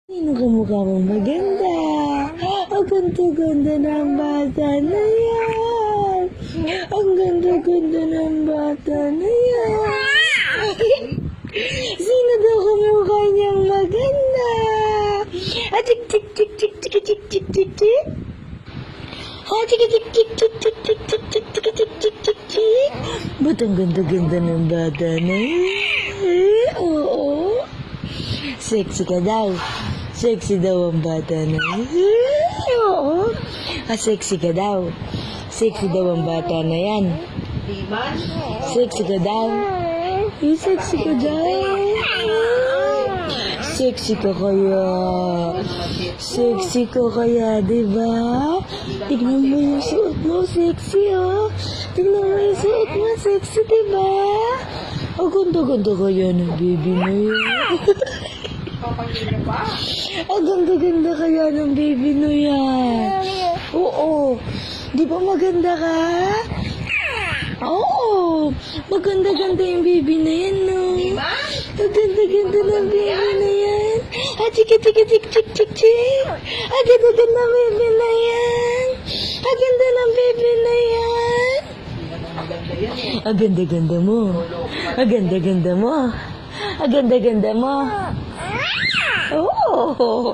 Sino kamukha mong maganda? Ang ganda-ganda ng bata na yan. Ang ganda-ganda ng bata na yan. Sino daw kamukha niyang maganda? Ah, tik tik tik tik tik tik tik tik tik. Ah, tik tik tik tik tik tik tik tik tik tik tik tik tik. Ba't ang ganda-ganda ng bata na yan? Oo. Sexy ka daw. Sexy daw ang bata na yan. Oo. Ah, sexy ka daw. Sexy daw ang bata na yan. Sexy ka daw. Sexy ka daw. Sexy ka kaya. Sexy ka kaya, diba? Tignan mo yung suot mo, sexy oh. Tignan mo yung suot mo, sexy, diba? Ang ganda-ganda kaya ng baby na yun. Ang ganda-ganda kaya ng baby na yan. Oo. Di ba maganda ka? Oo. Maganda-ganda yung baby na yan, no? Ang ganda-ganda ng baby na yan. Ah, chika-chika-chik-chik-chik-chik. Ang ganda-ganda ng baby na yan. Ang ganda ng baby na yan. Ang ganda-ganda mo. Ang ganda-ganda mo. Ang ganda-ganda mo. Oh.